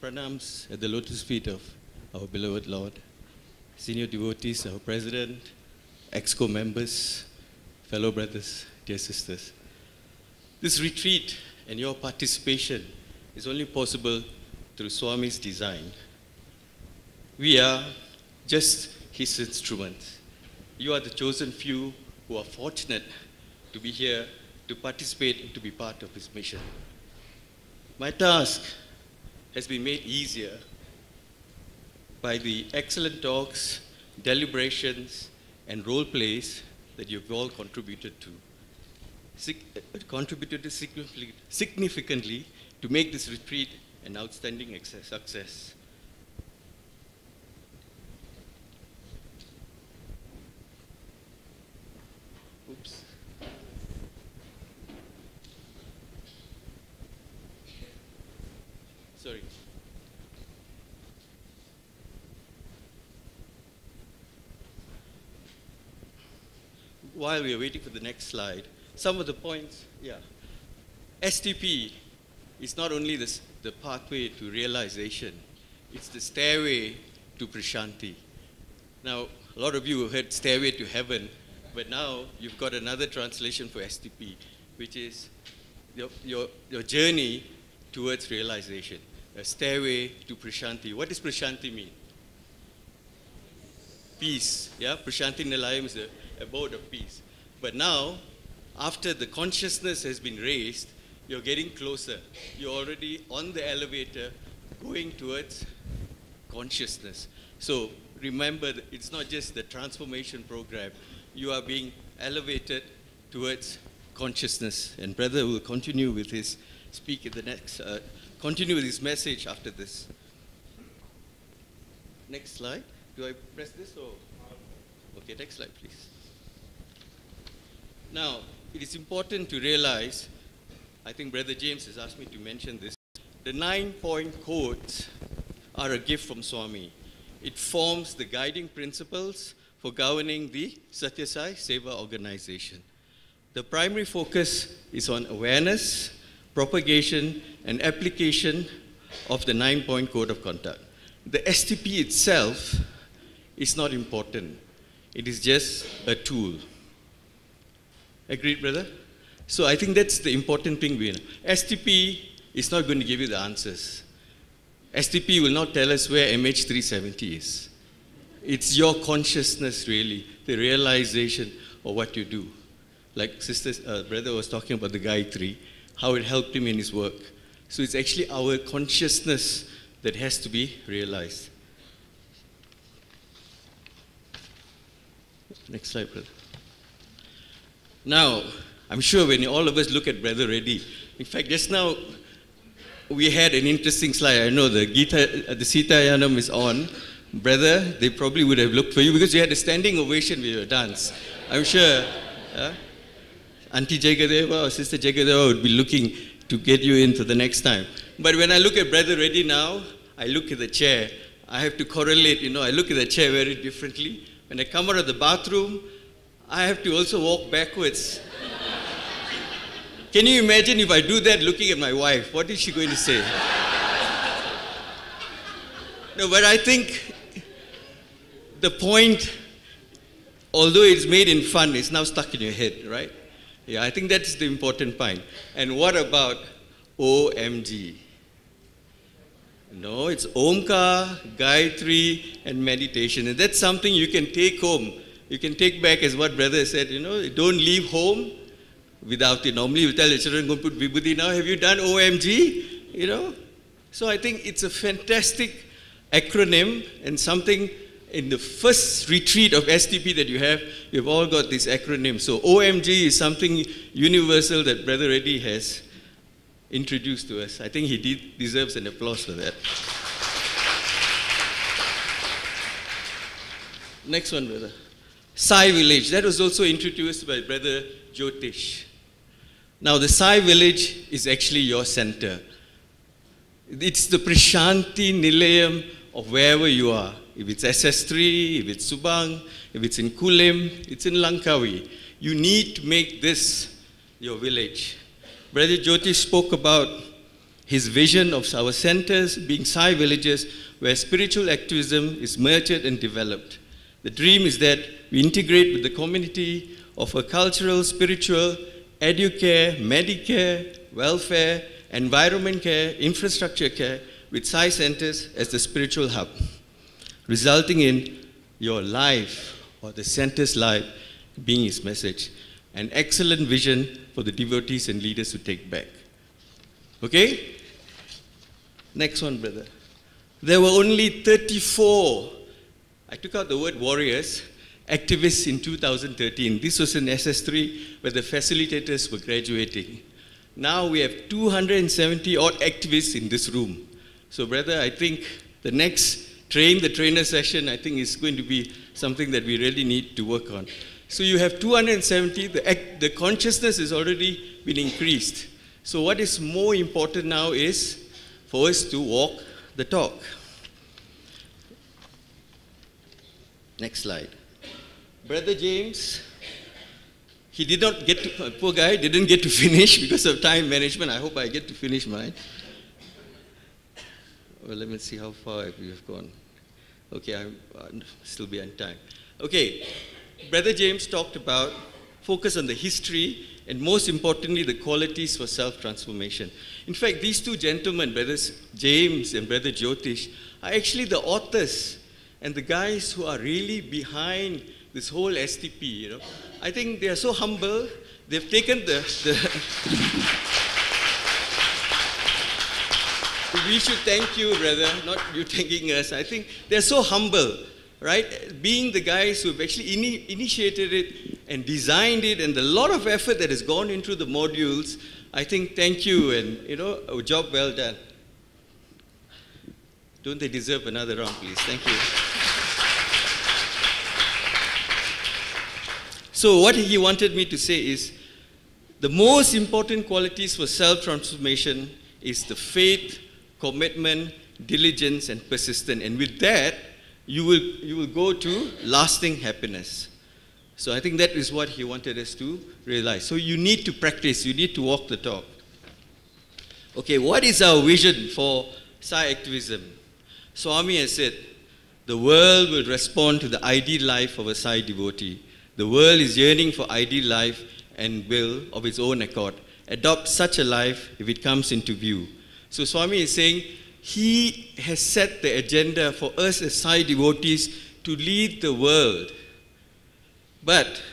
pranams at the lotus feet of our beloved Lord, senior devotees, our president, EXCO members, fellow brothers, dear sisters. This retreat and your participation is only possible through Swami's design. We are just his instruments. You are the chosen few who are fortunate to be here, to participate and to be part of his mission. My task has been made easier by the excellent talks, deliberations, and role plays that you've all contributed to. Significantly to make this retreat an outstanding success. Oops. Sorry. While we are waiting for the next slide, some of the points, STP is not only the pathway to realization, it's the stairway to Prashanti. Now, a lot of you have heard stairway to heaven, but now you've got another translation for STP, which is your journey towards realization, a stairway to Prashanti. What does Prashanti mean? Peace, Prashanti Nilayam is the abode of peace. But now, after the consciousness has been raised, you're getting closer. You're already on the elevator going towards consciousness. So remember, that it's not just the transformation program. You are being elevated towards consciousness. And brother will continue with his continue with his message after this. Next slide. Do I press this or? Okay, next slide, please. Now, it is important to realize, I think Brother James has asked me to mention this, the 9-point codes are a gift from Swami. It forms the guiding principles for governing the Satya Sai Seva organization. The primary focus is on awareness, propagation, and application of the 9-point code of conduct. The STP itself is not important. It is just a tool. Agreed, brother? So I think that's the important thing we know. STP is not going to give you the answers. STP will not tell us where MH370 is. It's your consciousness, really, the realization of what you do. Like brother was talking about the Gayatri, how it helped him in his work. So it's actually our consciousness that has to be realized. Next slide, brother. Now, I'm sure when all of us look at Brother Reddy, in fact, just now we had an interesting slide. I know the Sita Yanam is on. Brother, they probably would have looked for you because you had a standing ovation with your dance. I'm sure Auntie Jagadeva or Sister Jagadeva would be looking to get you in for the next time. But when I look at Brother Reddy now, I look at the chair. I have to correlate, I look at the chair very differently. When I come out of the bathroom, I have to also walk backwards. Can you imagine if I do that looking at my wife? What is she going to say? No, but I think the point, although it's made in fun, it's now stuck in your head, right? Yeah, I think that's the important point. And what about OMG? No, it's Omkar, Gayatri, and meditation. And that's something you can take home. You can take back as what brother said, don't leave home without it. Normally you tell your children, go put Vibhuti now. Have you done OMG? So I think it's a fantastic acronym and something in the first retreat of STP that you have, you've all got this acronym. So OMG is something universal that Brother Reddy has introduced to us. I think he deserves an applause for that. Next one, brother. Sai village, that was also introduced by Brother Jyotish. Now the Sai village is actually your center. It's the Prashanti Nilayam of wherever you are. If it's SS3, if it's Subang, if it's in Kulim, it's in Langkawi. You need to make this your village. Brother Jyotish spoke about his vision of our centers being Sai villages where spiritual activism is nurtured and developed. The dream is that we integrate with the community of a cultural, spiritual, educare, medicare, welfare, environment care, infrastructure care with Sai centers as the spiritual hub, resulting in your life or the center's life being his message. An excellent vision for the devotees and leaders to take back. Okay? Next one, brother. There were only 34, I took out the word warriors, activists in 2013. This was in SS3 where the facilitators were graduating. Now we have 270 odd activists in this room. So brother, I think the next train the trainer session, I think is going to be something that we really need to work on. So you have 270, the consciousness has already been increased. So what is more important now is for us to walk the talk. Next slide. Brother James, he did not get to, poor guy, didn't get to finish because of time management. I hope I get to finish mine. Well, let me see how far we have gone. Okay, I'll still be on time. Okay, Brother James talked about focus on the history and most importantly, the qualities for self-transformation. In fact, these two gentlemen, Brothers James and Brother Jyotish, are actually the authors and the guys who are really behind this whole STP, you know. I think they are so humble, they've taken We should thank you, brother, not you thanking us. I think they're so humble, right? Being the guys who have actually initiated it and designed it and a lot of effort that has gone into the modules, I think thank you and, you know, a job well done. Don't they deserve another round, please? Thank you. So what he wanted me to say is, the most important qualities for self-transformation is the faith, commitment, diligence, and persistence. And with that, you will go to lasting happiness. So I think that is what he wanted us to realize. So you need to practice, you need to walk the talk. Okay, what is our vision for Sai activism? Swami has said, the world will respond to the ideal life of a Sai devotee. The world is yearning for ideal life and will, of its own accord, adopt such a life if it comes into view. So Swami is saying, he has set the agenda for us as Sai devotees to lead the world. But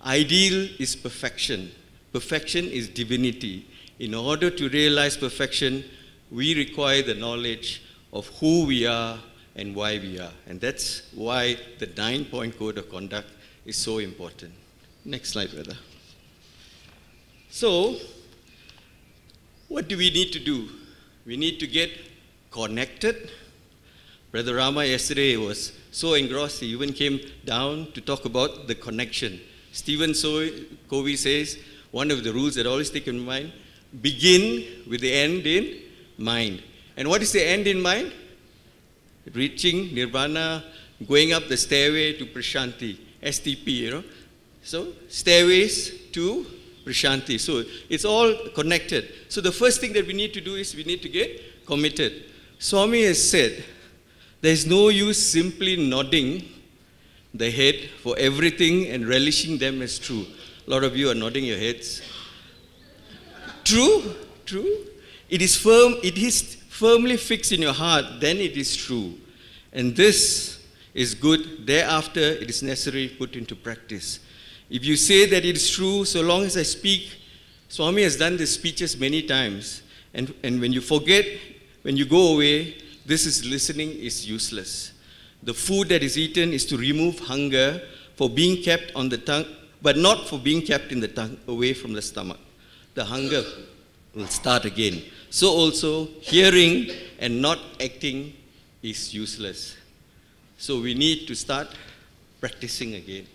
ideal is perfection. Perfection is divinity. In order to realize perfection, we require the knowledge of who we are and why we are. And that's why the 9-point code of conduct is so important. Next slide, brother. So, what do we need to do? We need to get connected. Brother Rama yesterday was so engrossed, he even came down to talk about the connection. Stephen Covey says, one of the rules that I always take in mind, begin with the end in mind. And what is the end in mind? Reaching nirvana, going up the stairway to Prashanti, STP, you know. So, stairways to Prashanti. So, it's all connected. So, the first thing that we need to do is we need to get committed. Swami has said, there is no use simply nodding the head for everything and relishing them as true. A lot of you are nodding your heads. True, true. It is firmly fixed in your heart, then it is true. And this is good. Thereafter, it is necessary put into practice. If you say that it is true, so long as I speak, Swami has done these speeches many times. And when you forget, when you go away, this is listening is useless. The food that is eaten is to remove hunger for being kept on the tongue, but not for being kept in the tongue, away from the stomach. The hunger will start again. So also, hearing and not acting is useless. So we need to start practicing again.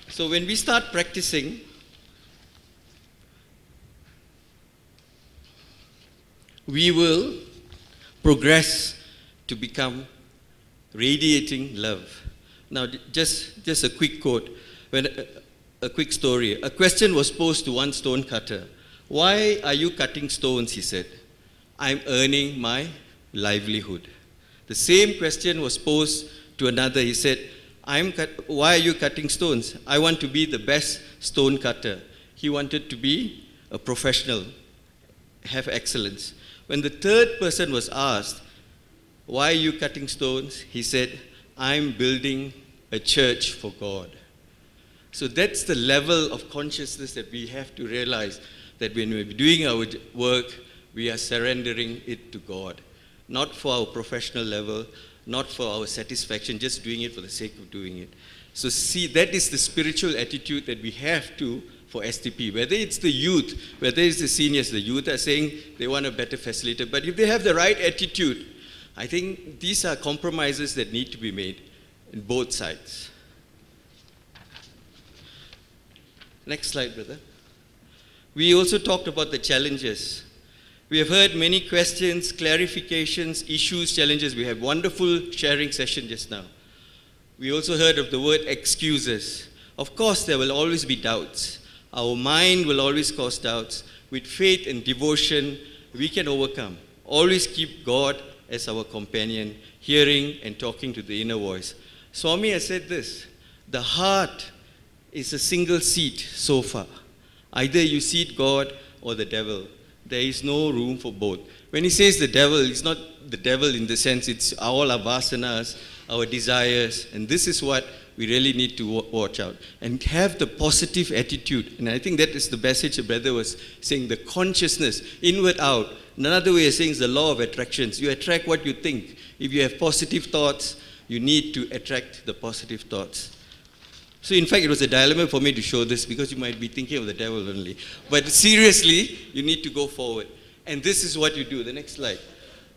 So when we start practicing, we will progress to become radiating love. Now, just a quick quote, a quick story. A question was posed to one stone cutter. Why are you cutting stones, he said. I'm earning my livelihood. The same question was posed to another. He said, why are you cutting stones? I want to be the best stone cutter. He wanted to be a professional, have excellence. When the third person was asked, why are you cutting stones? He said, I'm building a church for God. So that's the level of consciousness that we have to realize, that when we're doing our work, we are surrendering it to God. Not for our professional level, not for our satisfaction, just doing it for the sake of doing it. So see, that is the spiritual attitude that we have to for STP. Whether it's the youth, whether it's the seniors, the youth are saying they want a better facilitator. But if they have the right attitude, I think these are compromises that need to be made in both sides. Next slide, brother. We also talked about the challenges. We have heard many questions, clarifications, issues, challenges. We had wonderful sharing session just now. We also heard of the word excuses. Of course, there will always be doubts. Our mind will always cause doubts. With faith and devotion, we can overcome. Always keep God as our companion, hearing and talking to the inner voice. Swami has said this, the heart is a single seat so far. Either you seat God or the devil. There is no room for both. When he says the devil, it's not the devil in the sense it's all our vasanas, our desires, and this is what we really need to watch out. And have the positive attitude. And I think that is the message the brother was saying, the consciousness, inward out. Another way of saying is the law of attractions. You attract what you think. If you have positive thoughts, you need to attract the positive thoughts. So in fact, it was a dilemma for me to show this because you might be thinking of the devil only. But seriously, you need to go forward. And this is what you do. The next slide.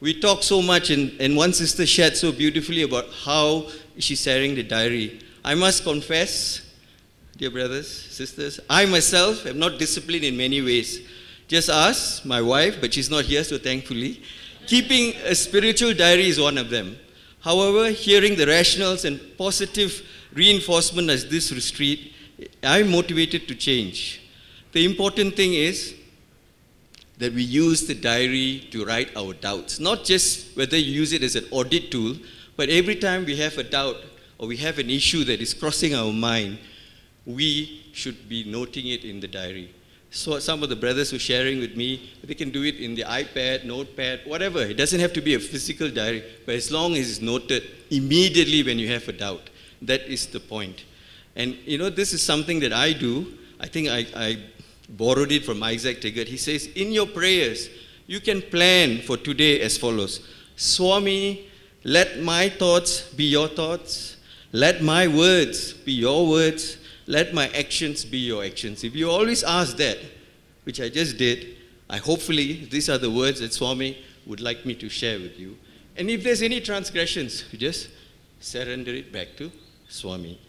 We talk so much, and one sister shared so beautifully about how she's sharing the diary. I must confess, dear brothers, sisters, I myself am not disciplined in many ways. Just ask my wife, but she's not here, so thankfully. Keeping a spiritual diary is one of them. However, hearing the rationals and positive reinforcement as this retreat, I'm motivated to change. The important thing is that we use the diary to write our doubts. Not just whether you use it as an audit tool, but every time we have a doubt or we have an issue that is crossing our mind, we should be noting it in the diary. So some of the brothers were sharing with me, they can do it in the iPad, notepad, whatever. It doesn't have to be a physical diary, but as long as it's noted immediately when you have a doubt. That is the point. And you know, this is something that I do. I think I borrowed it from Isaac Teggart. He says, in your prayers, you can plan for today as follows. Swami, let my thoughts be your thoughts. Let my words be your words. Let my actions be your actions. If you always ask that, which I just did, hopefully these are the words that Swami would like me to share with you. And if there's any transgressions, you just surrender it back to Swami.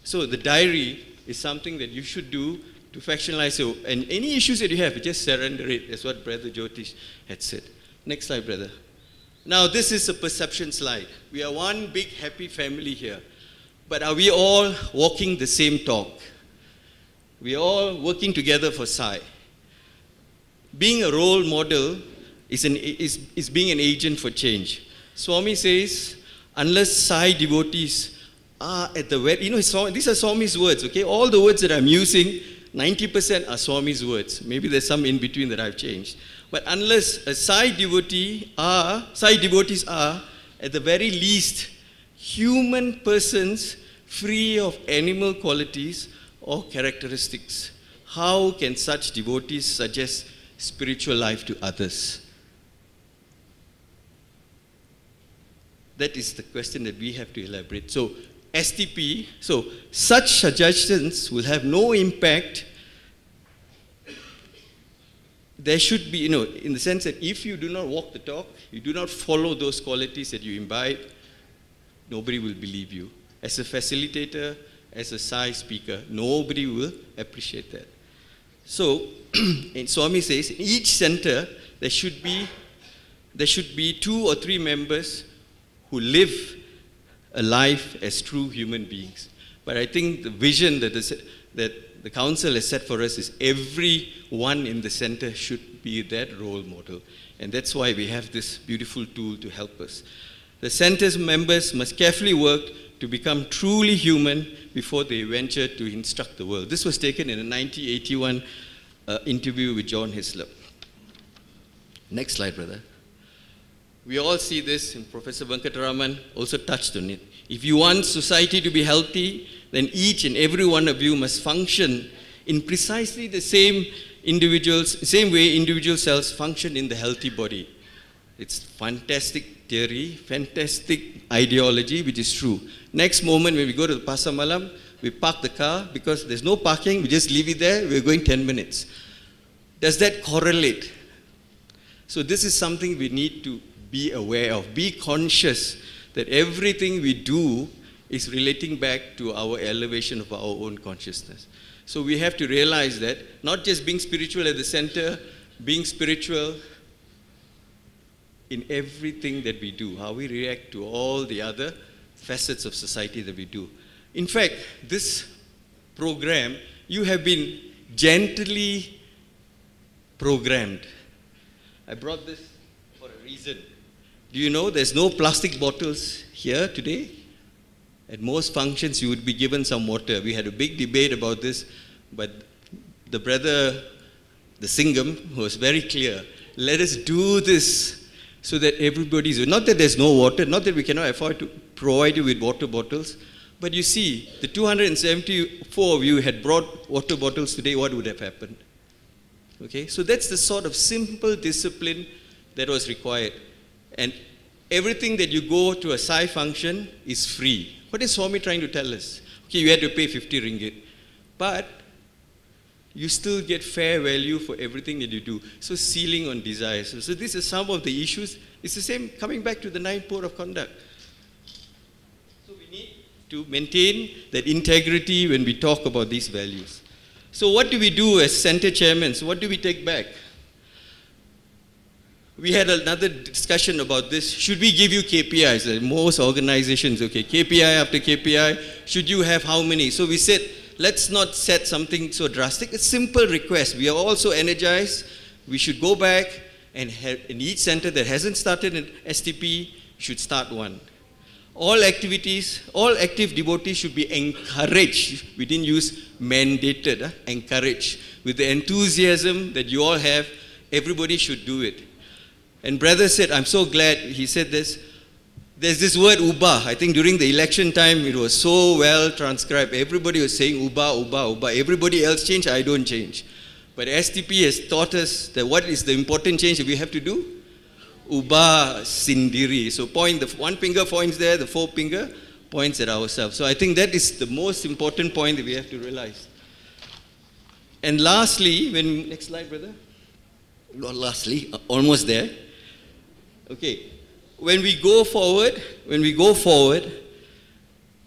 So the diary is something that you should do to factionalize it. And any issues that you have, just surrender it. That's what Brother Jyotish had said. Next slide, brother. Now this is a perception slide. We are one big happy family here. But are we all walking the same talk? We are all working together for Sai. Being a role model is being an agent for change. Swami says, unless Sai devotees are at the these are Swami's words, okay? All the words that I'm using, 90% are Swami's words. Maybe there's some in between that I've changed. But unless a Sai devotees are, at the very least, human persons free of animal qualities or characteristics, how can such devotees suggest spiritual life to others? That is the question that we have to elaborate. So, STP, so such suggestions will have no impact. There should be, in the sense that if you do not walk the talk, you do not follow those qualities that you imbibe, nobody will believe you. As a facilitator, as a Sai speaker, nobody will appreciate that. So, and Swami says, in each center, there should be 2 or 3 members who live a life as true human beings. But I think the vision that that the council has set for us is everyone in the center should be that role model. And that's why we have this beautiful tool to help us. The center's members must carefully work to become truly human before they venture to instruct the world. This was taken in a 1981 interview with John Hislop. Next slide, brother. We all see this, and Professor Venkataraman also touched on it. If you want society to be healthy, then each and every one of you must function in precisely the same way individual cells function in the healthy body. It's fantastic theory, fantastic ideology, which is true. Next moment, when we go to the Pasar Malam, we park the car because there's no parking, we just leave it there, we're going 10 minutes. Does that correlate? So this is something we need to be aware of, be conscious that everything we do is relating back to our elevation of our own consciousness. So we have to realize that not just being spiritual at the center, being spiritual in everything that we do, how we react to all the other facets of society that we do. In fact, this program, you have been gently programmed. I brought this for a reason. Do you know there's no plastic bottles here today? At most functions, you would be given some water. We had a big debate about this, but the brother, the Singham, was very clear. Let us do this so that everybody's, not that there's no water, not that we cannot afford to provide you with water bottles, but you see, the 274 of you had brought water bottles today, what would have happened? Okay, so that's the sort of simple discipline that was required. And everything that you go to a Sai function is free. What is Swami trying to tell us? Okay, you had to pay 50 ringgit, but you still get fair value for everything that you do. So sealing on desires. So these are some of the issues. It's the same coming back to the 9 code of conduct. So we need to maintain that integrity when we talk about these values. So what do we do as center chairmen? So what do we take back? We had another discussion about this. Should we give you KPIs? Most organizations, okay, KPI after KPI, should you have how many? So we said, let's not set something so drastic. It's a simple request. We are also energized. We should go back and have, in each center that hasn't started an STP, should start one. All activities, all active devotees should be encouraged. We didn't use mandated, encouraged. With the enthusiasm that you all have, everybody should do it. And brother said, I'm so glad he said this. There's this word ubah. I think during the election time, it was so well transcribed. Everybody was saying ubah, ubah, ubah. Everybody else changed, I don't change. But STP has taught us that what is the important change that we have to do? Ubah sindiri. So point, the one finger points there, the 4 finger points at ourselves. So I think that is the most important point that we have to realize. And lastly, next slide, brother. Not lastly, almost there. Okay, when we go forward,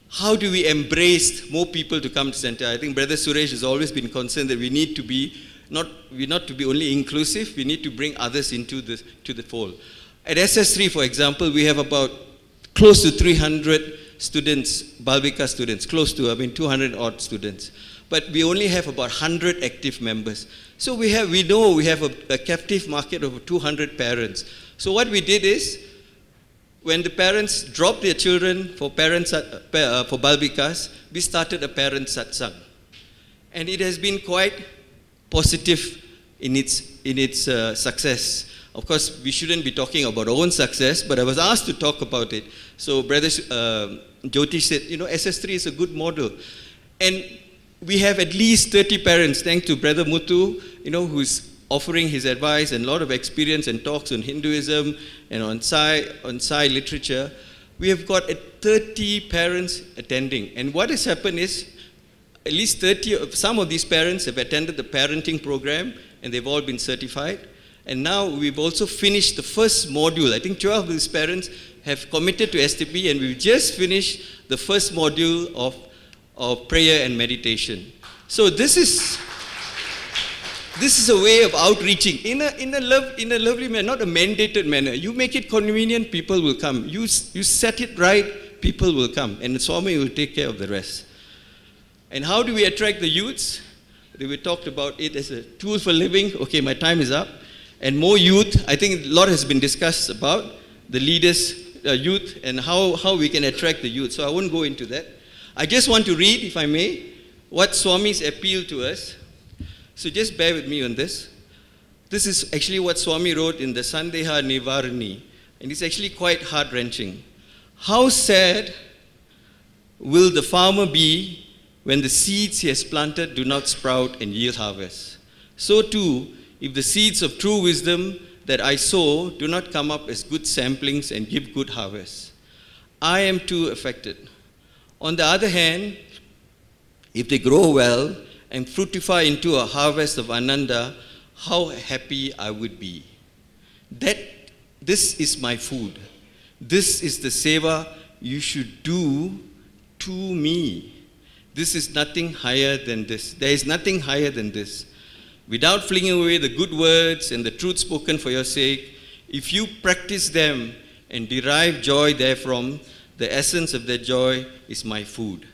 how do we embrace more people to come to center? I think Brother Suresh has always been concerned that we need to be, not to be only inclusive, we need to bring others into to the fold. At SS3, for example, we have about close to 300 students, Balvika students, close to, 200 odd students. But we only have about 100 active members. So we know we have a captive market of 200 parents. So what we did is, when the parents dropped their children for Balvikas, we started a parent satsang. And it has been quite positive in its success. Of course, we shouldn't be talking about our own success, but I was asked to talk about it. So Brother Jyotish said, SS3 is a good model. And we have at least 30 parents, thanks to Brother Muthu, who's offering his advice and a lot of experience and talks on Hinduism and on Sai literature. We have got 30 parents attending. And what has happened is, at least 30 of some of these parents have attended the parenting program and they've all been certified. And now we've also finished the first module. I think 12 of these parents have committed to STP, and we've just finished the first module of prayer and meditation. So this is a way of outreaching in a lovely manner, not a mandated manner. You make it convenient, people will come. You set it right, people will come. And Swami will take care of the rest. And how do we attract the youths? We talked about it as a tool for living. Okay, my time is up. And more youth. I think a lot has been discussed about the leaders, youth, and how we can attract the youth. So I won't go into that. I just want to read, if I may, what Swami's appeal to us. So just bear with me on this. This is actually what Swami wrote in the Sandeha Nivarani. And it's actually quite heart-wrenching. How sad will the farmer be when the seeds he has planted do not sprout and yield harvest? So too, if the seeds of true wisdom that I sow do not come up as good samplings and give good harvest, I am too affected. On the other hand, if they grow well and fructify into a harvest of Ananda, how happy I would be. This is my food. This is the seva you should do to me. This is nothing higher than this. There is nothing higher than this. Without flinging away the good words and the truth spoken for your sake, if you practice them and derive joy therefrom, the essence of that joy is my food.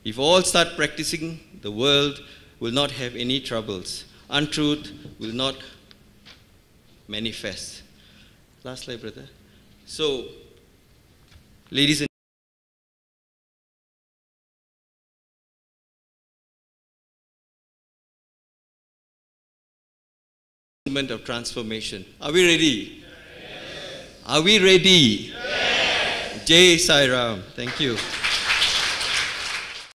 If all start practicing, the world will not have any troubles. Untruth will not manifest. Last slide, brother. So, ladies and of transformation. Are we ready? Yes. Are we ready? Yes. Jai Sai Ram. Thank you.